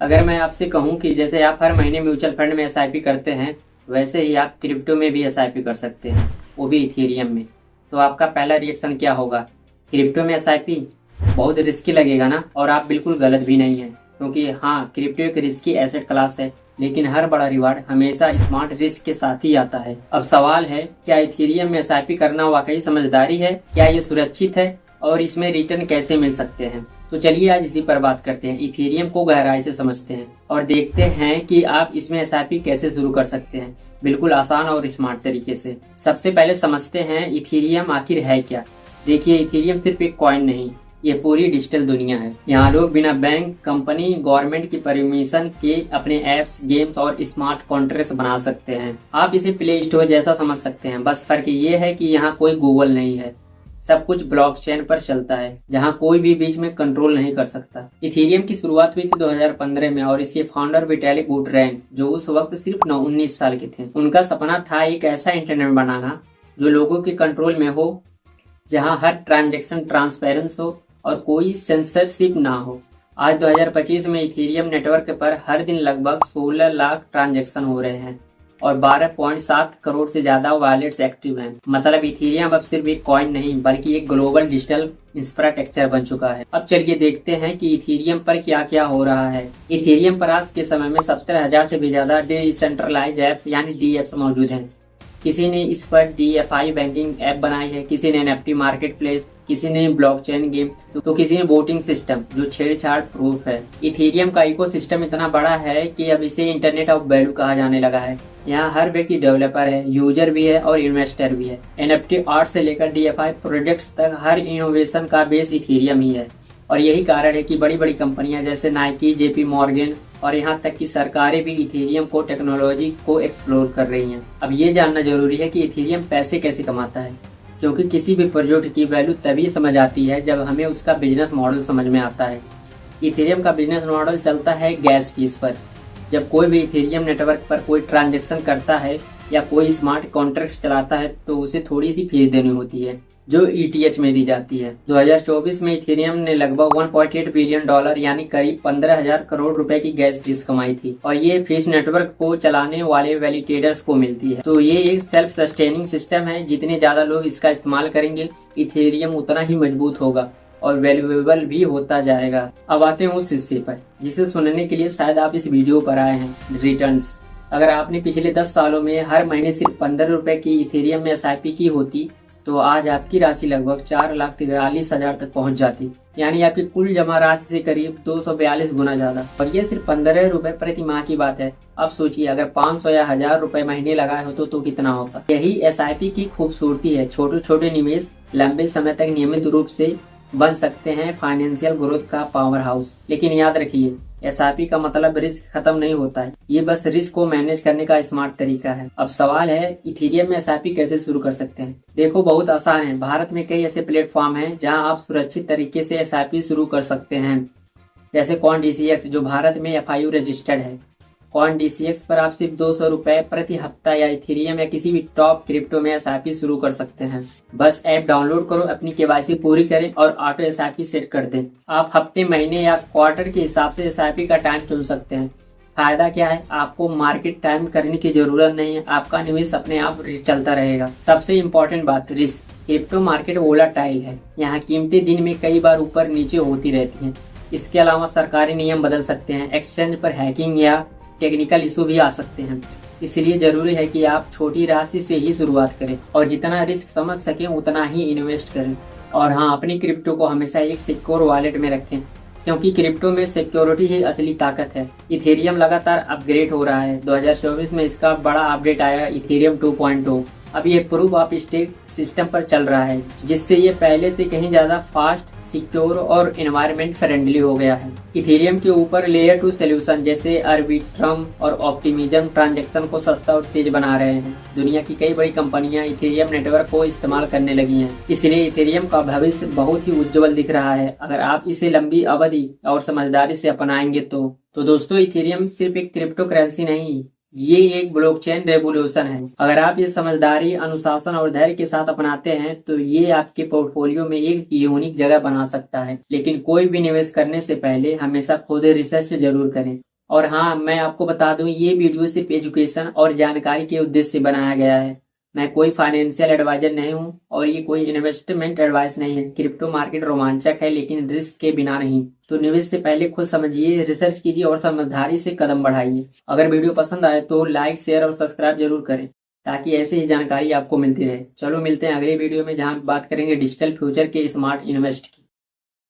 अगर मैं आपसे कहूं कि जैसे आप हर महीने म्यूचुअल फंड में एसआईपी करते हैं, वैसे ही आप क्रिप्टो में भी एसआईपी कर सकते हैं, वो भी इथेरियम में। तो आपका पहला रिएक्शन क्या होगा? क्रिप्टो में एसआईपी बहुत रिस्की लगेगा ना? और आप बिल्कुल गलत भी नहीं है, क्योंकि हाँ, क्रिप्टो एक रिस्की एसेट क्लास है, लेकिन हर बड़ा रिवार्ड हमेशा स्मार्ट रिस्क के साथ ही आता है। अब सवाल है, क्या इथेरियम में एसआईपी करना वाकई समझदारी है? क्या ये सुरक्षित है? और इसमें रिटर्न कैसे मिल सकते हैं? तो चलिए आज इसी पर बात करते हैं। इथेरियम को गहराई से समझते हैं और देखते हैं कि आप इसमें एसआईपी कैसे शुरू कर सकते हैं, बिल्कुल आसान और स्मार्ट तरीके से। सबसे पहले समझते हैं इथेरियम आखिर है क्या। देखिए, इथेरियम सिर्फ एक कॉइन नहीं, ये पूरी डिजिटल दुनिया है। यहाँ लोग बिना बैंक, कंपनी, गवर्नमेंट की परमिशन के अपने एप्स, गेम्स और स्मार्ट कॉन्ट्रैक्ट्स बना सकते हैं। आप इसे प्ले स्टोर जैसा समझ सकते हैं, बस फर्क ये है कि यहाँ कोई गूगल नहीं है। सब कुछ ब्लॉकचेन पर चलता है, जहां कोई भी बीच में कंट्रोल नहीं कर सकता। इथेरियम की शुरुआत हुई थी 2015 में और इसके फाउंडर विटालिक बुटेरिन, जो उस वक्त सिर्फ 19 साल के थे, उनका सपना था एक ऐसा इंटरनेट बनाना जो लोगों के कंट्रोल में हो, जहां हर ट्रांजैक्शन ट्रांसपेरेंस हो और कोई सेंसरशिप ना हो। आज 2025 में इथेरियम नेटवर्क पर हर दिन लगभग 16 लाख ट्रांजैक्शन हो रहे हैं और 12.7 करोड़ से ज्यादा वॉलेट्स एक्टिव हैं। मतलब इथेरियम अब सिर्फ एक कॉइन नहीं, बल्कि एक ग्लोबल डिजिटल इंफ्रास्ट्रक्चर बन चुका है। अब चलिए देखते हैं कि इथेरियम पर क्या क्या हो रहा है। इथेरियम पर आज के समय में 70,000 से भी ज्यादा डिसेंट्रलाइज एप्स यानी डीएप्स मौजूद हैं। किसी ने इस पर डीएफआई बैंकिंग ऐप बनाई है, किसी ने एनएफटी मार्केट प्लेस, किसी ने ब्लॉकचेन गेम, तो किसी ने वोटिंग सिस्टम जो छेड़छाड़ प्रूफ है। इथेरियम का इकोसिस्टम इतना बड़ा है कि अब इसे इंटरनेट ऑफ वैल्यू कहा जाने लगा है। यहाँ हर व्यक्ति डेवलपर है, यूजर भी है और इन्वेस्टर भी है। एनएफटी आर्ट से लेकर डीएफआई प्रोजेक्ट्स तक हर इनोवेशन का बेस इथेरियम ही है। और यही कारण है कि बड़ी बड़ी कंपनियां जैसे नाइकी, जेपी मॉर्गन और यहाँ तक कि सरकारें भी इथेरियम को टेक्नोलॉजी को एक्सप्लोर कर रही हैं। अब ये जानना जरूरी है कि इथेरियम पैसे कैसे कमाता है, क्योंकि किसी भी प्रोजेक्ट की वैल्यू तभी समझ आती है जब हमें उसका बिजनेस मॉडल समझ में आता है। इथेरियम का बिजनेस मॉडल चलता है गैस फीस पर। जब कोई भी इथेरियम नेटवर्क पर कोई ट्रांजैक्शन करता है या कोई स्मार्ट कॉन्ट्रैक्ट चलाता है तो उसे थोड़ी सी फीस देनी होती है, जो ईटीएच में दी जाती है। 2024 में इथेरियम ने लगभग 1.8 बिलियन डॉलर यानी करीब 15,000 करोड़ रुपए की गैस फीस कमाई थी और ये फीस नेटवर्क को चलाने वाले वैलिडेटर्स को मिलती है। तो ये एक सेल्फ सस्टेनिंग सिस्टम है। जितने ज्यादा लोग इसका इस्तेमाल करेंगे, इथेरियम उतना ही मजबूत होगा और वैल्यूएबल भी होता जाएगा। अब आते हैं उस हिस्से पर जिसे सुनने के लिए शायद आप इस वीडियो पर आए हैं, रिटर्न्स। अगर आपने पिछले 10 सालों में हर महीने सिर्फ 15 रुपए की इथेरियम में एसआईपी की होती तो आज आपकी राशि लगभग 4,43,000 तक पहुंच जाती, यानी आपकी कुल जमा राशि से करीब 242 गुना ज्यादा। और ये सिर्फ 15 रुपए प्रति माह की बात है। अब सोचिए अगर 500 या 1,000 रुपए महीने लगाए हो तो कितना होता। यही एसआईपी की खूबसूरती है। छोटे छोटे निवेश लंबे समय तक नियमित रूप से बन सकते हैं फाइनेंशियल ग्रोथ का पावर हाउस। लेकिन याद रखिए, एसआईपी का मतलब रिस्क खत्म नहीं होता है, ये बस रिस्क को मैनेज करने का स्मार्ट तरीका है। अब सवाल है, इथेरियम में एसआईपी कैसे शुरू कर सकते हैं? देखो, बहुत आसान है। भारत में कई ऐसे प्लेटफॉर्म हैं जहां आप सुरक्षित तरीके से एसआईपी शुरू कर सकते हैं, जैसे कॉइनडीसीएक्स जो भारत में एफआईयू रजिस्टर्ड है। कॉइनडीसीएक्स पर आप सिर्फ 200 रुपए प्रति हफ्ता या इथेरियम या किसी भी टॉप क्रिप्टो में एसआईपी शुरू कर सकते हैं। बस ऐप डाउनलोड करो, अपनी केवाईसी पूरी करें और ऑटो एसआईपी सेट कर दें। आप हफ्ते, महीने या क्वार्टर के हिसाब से एसआईपी का टाइम चुन सकते हैं। फायदा क्या है? आपको मार्केट टाइम करने की जरूरत नहीं है, आपका निवेश अपने आप चलता रहेगा। सबसे इम्पोर्टेंट बात, रिस्क। क्रिप्टो मार्केट वोलाटाइल है, यहाँ कीमतें दिन में कई बार ऊपर नीचे होती रहती हैं। इसके अलावा सरकारी नियम बदल सकते हैं, एक्सचेंज पर हैकिंग या टेक्निकल इशू भी आ सकते हैं। इसलिए जरूरी है कि आप छोटी राशि से ही शुरुआत करें और जितना रिस्क समझ सकें उतना ही इन्वेस्ट करें। और हाँ, अपनी क्रिप्टो को हमेशा एक सिक्योर वॉलेट में रखें, क्योंकि क्रिप्टो में सिक्योरिटी ही असली ताकत है। इथेरियम लगातार अपग्रेड हो रहा है। 2024 में इसका बड़ा अपडेट आया, इथेरियम 2.0। अब ये प्रूफ ऑफ स्टेक सिस्टम पर चल रहा है, जिससे ये पहले से कहीं ज्यादा फास्ट, सिक्योर और एनवायरनमेंट फ्रेंडली हो गया है। इथेरियम के ऊपर लेयर 2 सोल्यूशन जैसे अर्बिट्रम और ऑप्टिमिज्म ट्रांजैक्शन को सस्ता और तेज बना रहे हैं। दुनिया की कई बड़ी कंपनियां इथेरियम नेटवर्क को इस्तेमाल करने लगी हैं, इसलिए इथेरियम का भविष्य बहुत ही उज्जवल दिख रहा है अगर आप इसे लंबी अवधि और समझदारी से अपनाएंगे तो दोस्तों, इथेरियम सिर्फ एक क्रिप्टो करेंसी नहीं, ये एक ब्लॉकचेन रेवोल्यूशन है। अगर आप ये समझदारी, अनुशासन और धैर्य के साथ अपनाते हैं तो ये आपके पोर्टफोलियो में एक यूनिक जगह बना सकता है। लेकिन कोई भी निवेश करने से पहले हमेशा खुद रिसर्च जरूर करें और हाँ, मैं आपको बता दूं, ये वीडियो सिर्फ एजुकेशन और जानकारी के उद्देश्य से बनाया गया है। मैं कोई फाइनेंशियल एडवाइजर नहीं हूं और ये कोई इन्वेस्टमेंट एडवाइस नहीं है। क्रिप्टो मार्केट रोमांचक है लेकिन रिस्क के बिना नहीं। तो निवेश से पहले खुद समझिए, रिसर्च कीजिए और समझदारी से कदम बढ़ाइए। अगर वीडियो पसंद आए तो लाइक, शेयर और सब्सक्राइब जरूर करें ताकि ऐसे ही जानकारी आपको मिलती रहे। चलो मिलते हैं अगले वीडियो में, जहां बात करेंगे डिजिटल फ्यूचर के स्मार्ट इन्वेस्ट की।